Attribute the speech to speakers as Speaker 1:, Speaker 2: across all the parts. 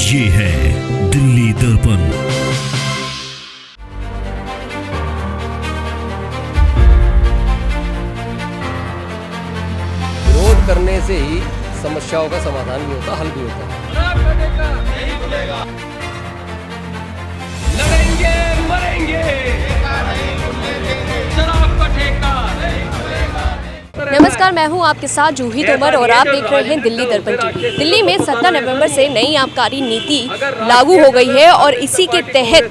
Speaker 1: ये है दिल्ली दर्पण।
Speaker 2: विरोध करने से ही समस्याओं का समाधान भी होता, हल भी होता है।
Speaker 3: लड़ेंगे मरेंगे, शराब का ठेका नहीं खुलेगा।
Speaker 4: नमस्कार, मैं हूं आपके साथ जूही तोमर और आप देख रहे हैं दिल्ली दर्पण टीवी। दिल्ली में 17 नवंबर से नई आबकारी नीति लागू हो गई है और इसी के तहत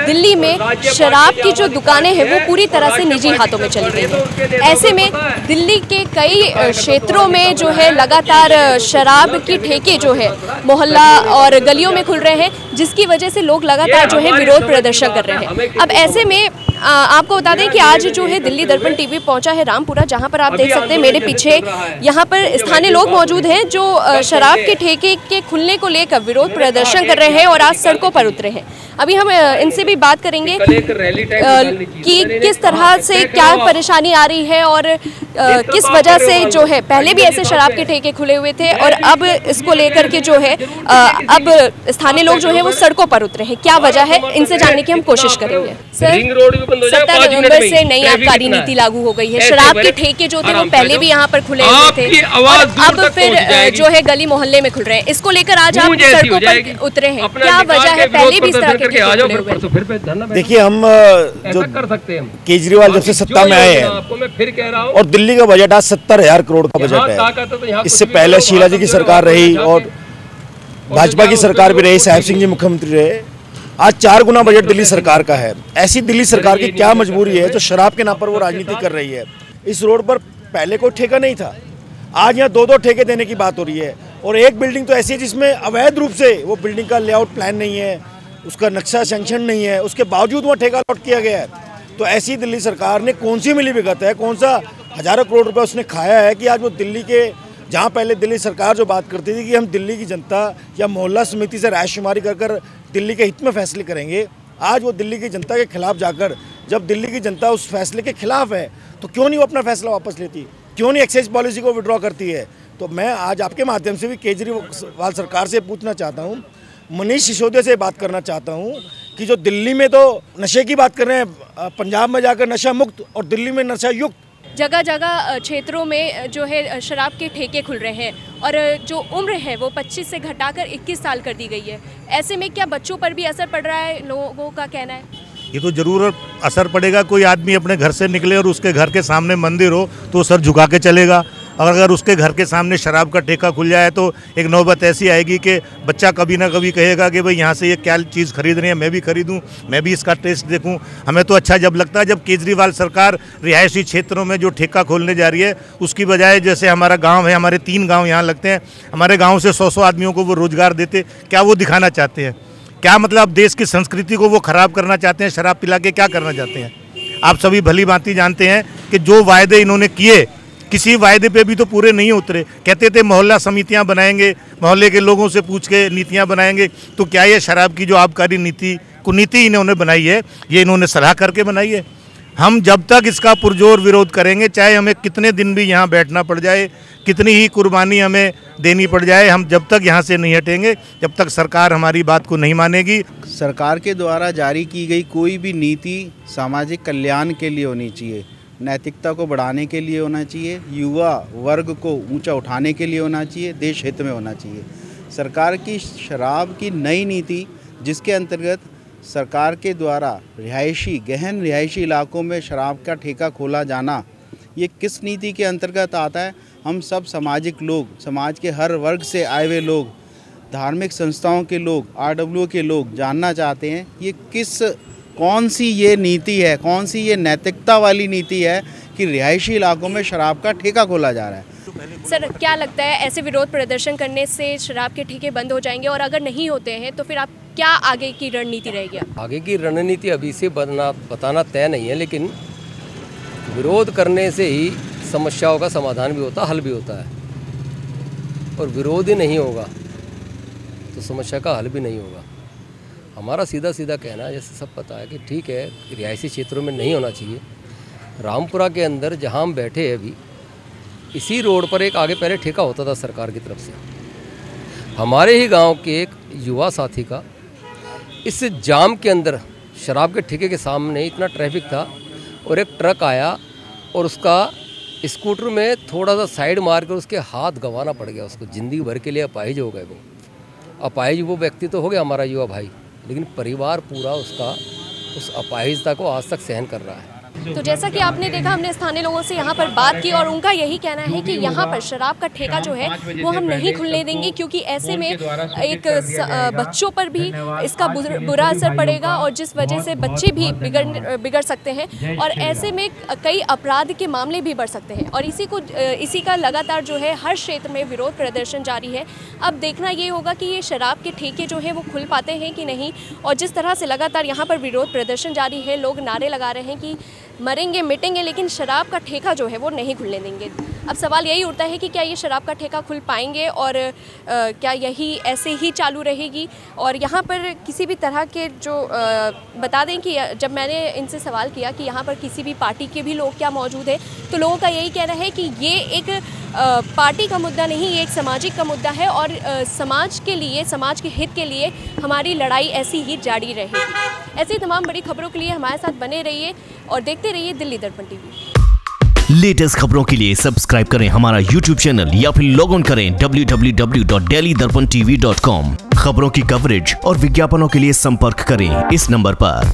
Speaker 4: दिल्ली में शराब की जो दुकानें हैं वो पूरी तरह से निजी हाथों में चली गई हैं। ऐसे में दिल्ली के कई क्षेत्रों में जो है लगातार शराब की ठेके जो है मोहल्ला और गलियों में खुल रहे हैं, जिसकी वजह से लोग लगातार जो है विरोध प्रदर्शन कर रहे हैं। अब ऐसे में आपको बता दें कि आज जो है दिल्ली दर्पण टीवी पहुंचा है रामपुरा, जहां पर आप देख सकते हैं मेरे पीछे यहाँ पर स्थानीय लोग मौजूद हैं जो शराब के ठेके के खुलने को लेकर विरोध प्रदर्शन कर रहे हैं और आज सड़कों पर उतरे हैं। अभी हम इनसे भी बात करेंगे कि किस तरह से क्या परेशानी आ रही है और किस वजह से जो है पहले भी ऐसे शराब के ठेके खुले हुए थे और अब इसको लेकर के जो है अब स्थानीय लोग जो है वो सड़कों पर उतरे हैं। क्या वजह है, इनसे जानने की हम कोशिश करेंगे। सर, 17 नवंबर से नई आबकारी नीति लागू हो गई है। शराब के ठेके जो थे वो पहले भी यहाँ पर खुले हुए थे और अब फिर जो है गली मोहल्ले में खुल रहे हैं। इसको लेकर आज आप सड़कों पर उतरे हैं, क्या वजह है? पहले भी इस तरह के ठेके खुले हुए।
Speaker 5: देखिए, हम जो केजरीवाल जब से सत्ता में आए हैं और दिल्ली का बजट आज 70,000 करोड़ का बजट है। इससे पहले शीला जी की सरकार रही और भाजपा की सरकार भी रही, साहिब सिंह जी मुख्यमंत्री रहे। आज 4 गुना बजट दिल्ली सरकार का है। ऐसी दिल्ली सरकार की क्या मजबूरी है जो शराब के नाम पर वो राजनीति कर रही है? इस रोड पर पहले कोई ठेका नहीं था, आज यहाँ 2-2 ठेके देने की बात हो रही है। और एक बिल्डिंग तो ऐसी है जिसमें अवैध रूप से वो बिल्डिंग का लेआउट प्लान नहीं है, उसका नक्शा सैंक्शन नहीं है, उसके बावजूद वहाँ ठेका अलॉट किया गया है। तो ऐसी दिल्ली सरकार ने कौन सी मिलीभगत है, कौन सा हजारों करोड़ रुपए उसने खाया है कि आज वो दिल्ली के, जहाँ पहले दिल्ली सरकार जो बात करती थी कि हम दिल्ली की जनता या मोहल्ला समिति से रायशुमारी कर दिल्ली के हित में फैसले करेंगे, आज वो दिल्ली की जनता के खिलाफ जाकर, जब दिल्ली की जनता उस फैसले के खिलाफ है तो क्यों नहीं वो अपना फैसला वापस लेती, क्यों नहीं एक्साइज पॉलिसी को विड्रॉ करती है? तो मैं आज आपके माध्यम से भी केजरीवाल सरकार से पूछना चाहता हूँ, मनीष सिसोदिया से बात करना चाहता हूँ कि जो दिल्ली में तो नशे की बात कर रहे हैं, पंजाब में जाकर नशा मुक्त और दिल्ली में नशा युक्त,
Speaker 4: जगह जगह क्षेत्रों में जो है शराब के ठेके खुल रहे हैं और जो उम्र है वो 25 से घटाकर 21 साल कर दी गई है। ऐसे में क्या बच्चों पर भी असर पड़ रहा है? लोगों का कहना है
Speaker 6: ये तो जरूर असर पड़ेगा। कोई आदमी अपने घर से निकले और उसके घर के सामने मंदिर हो तो सर झुका के चलेगा, और अगर उसके घर के सामने शराब का ठेका खुल जाए तो एक नौबत ऐसी आएगी कि बच्चा कभी ना कभी कहेगा कि भाई यहाँ से ये क्या चीज़ खरीद रही है, मैं भी खरीदूँ, मैं भी इसका टेस्ट देखूँ। हमें तो अच्छा जब लगता है जब केजरीवाल सरकार रिहायशी क्षेत्रों में जो ठेका खोलने जा रही है उसकी बजाय, जैसे हमारा गाँव है, हमारे 3 गाँव यहाँ लगते हैं, हमारे गाँव से 100 आदमियों को वो रोजगार देते। क्या वो दिखाना चाहते हैं? क्या मतलब देश की संस्कृति को वो खराब करना चाहते हैं? शराब पिला के क्या करना चाहते हैं? आप सभी भली भांति जानते हैं कि जो वायदे इन्होंने किए, किसी वायदे पे भी तो पूरे नहीं उतरे। कहते थे मोहल्ला समितियां बनाएंगे, मोहल्ले के लोगों से पूछ के नीतियां बनाएंगे, तो क्या ये शराब की जो आबकारी नीति इन्होंने बनाई है, ये इन्होंने सलाह करके बनाई है? हम जब तक इसका पुरजोर विरोध करेंगे, चाहे हमें कितने दिन भी यहाँ बैठना पड़ जाए, कितनी ही कुर्बानी हमें देनी पड़ जाए, हम जब तक यहाँ से नहीं हटेंगे, जब तक सरकार हमारी बात को नहीं मानेगी।
Speaker 7: सरकार के द्वारा जारी की गई कोई भी नीति सामाजिक कल्याण के लिए होनी चाहिए, नैतिकता को बढ़ाने के लिए होना चाहिए, युवा वर्ग को ऊंचा उठाने के लिए होना चाहिए, देश हित में होना चाहिए। सरकार की शराब की नई नीति, जिसके अंतर्गत सरकार के द्वारा गहन रिहायशी इलाकों में शराब का ठेका खोला जाना, ये किस नीति के अंतर्गत आता है? हम सब सामाजिक लोग, समाज के हर वर्ग से आए हुए लोग, धार्मिक संस्थाओं के लोग, RWO के लोग जानना चाहते हैं ये कौन सी ये नीति है, कौन सी ये नैतिकता वाली नीति है कि रिहायशी इलाकों में शराब का ठेका खोला जा रहा है।
Speaker 4: सर, क्या लगता है ऐसे विरोध प्रदर्शन करने से शराब के ठेके बंद हो जाएंगे, और अगर नहीं होते हैं तो फिर आप क्या आगे की रणनीति रहेगी?
Speaker 2: आगे की रणनीति अभी से बताना तय नहीं है, लेकिन विरोध करने से ही समस्याओं का समाधान भी होता, हल भी होता है। और विरोध ही नहीं होगा तो समस्या का हल भी नहीं होगा। हमारा सीधा कहना है, जैसे सब पता है कि ठीक है रिहायशी क्षेत्रों में नहीं होना चाहिए। रामपुरा के अंदर जहां हम बैठे हैं अभी, इसी रोड पर एक आगे पहले ठेका होता था सरकार की तरफ से। हमारे ही गांव के एक युवा साथी का इस जाम के अंदर शराब के ठेके के सामने इतना ट्रैफिक था और एक ट्रक आया और उसका स्कूटर में थोड़ा सा साइड मार कर उसके हाथ गंवाना पड़ गया। उसको ज़िंदगी भर के लिए अपाहिज हो गए। वो अपाहिज वो व्यक्ति तो हो गया हमारा युवा भाई, लेकिन परिवार पूरा उसका उस अपाहिजता को आज तक सहन कर रहा है।
Speaker 4: तो जैसा कि आपने देखा, हमने स्थानीय लोगों से यहाँ पर बात की और उनका यही कहना है कि यहाँ पर शराब का ठेका जो है वो हम नहीं खुलने देंगे, क्योंकि ऐसे में एक बच्चों पर भी इसका बुरा असर पड़ेगा और जिस वजह से बच्चे भी बिगड़ सकते हैं और ऐसे में कई अपराध के मामले भी बढ़ सकते हैं। और इसी का लगातार जो है हर क्षेत्र में विरोध प्रदर्शन जारी है। अब देखना ये होगा कि ये शराब के ठेके जो है वो खुल पाते हैं कि नहीं। और जिस तरह से लगातार यहाँ पर विरोध प्रदर्शन जारी है, लोग नारे लगा रहे हैं कि मरेंगे मिटेंगे, लेकिन शराब का ठेका जो है वो नहीं खुलने देंगे। अब सवाल यही उठता है कि क्या ये शराब का ठेका खुल पाएंगे और क्या यही ऐसे ही चालू रहेगी। और यहाँ पर किसी भी तरह के जो बता दें कि जब मैंने इनसे सवाल किया कि यहाँ पर किसी भी पार्टी के भी लोग क्या मौजूद है, तो लोगों का यही कहना है कि ये एक पार्टी का मुद्दा नहीं, ये एक सामाजिक का मुद्दा है और समाज के लिए, समाज के हित के लिए हमारी लड़ाई ऐसी ही जारी रहेगी। ऐसी तमाम बड़ी खबरों के लिए हमारे साथ बने रहिए और देखते रहिए दिल्ली दर्पण टीवी।
Speaker 1: लेटेस्ट खबरों के लिए सब्सक्राइब करें हमारा YouTube चैनल या फिर लॉग ऑन करें www.delhidarpantv.com। खबरों की कवरेज और विज्ञापनों के लिए संपर्क करें इस नंबर पर।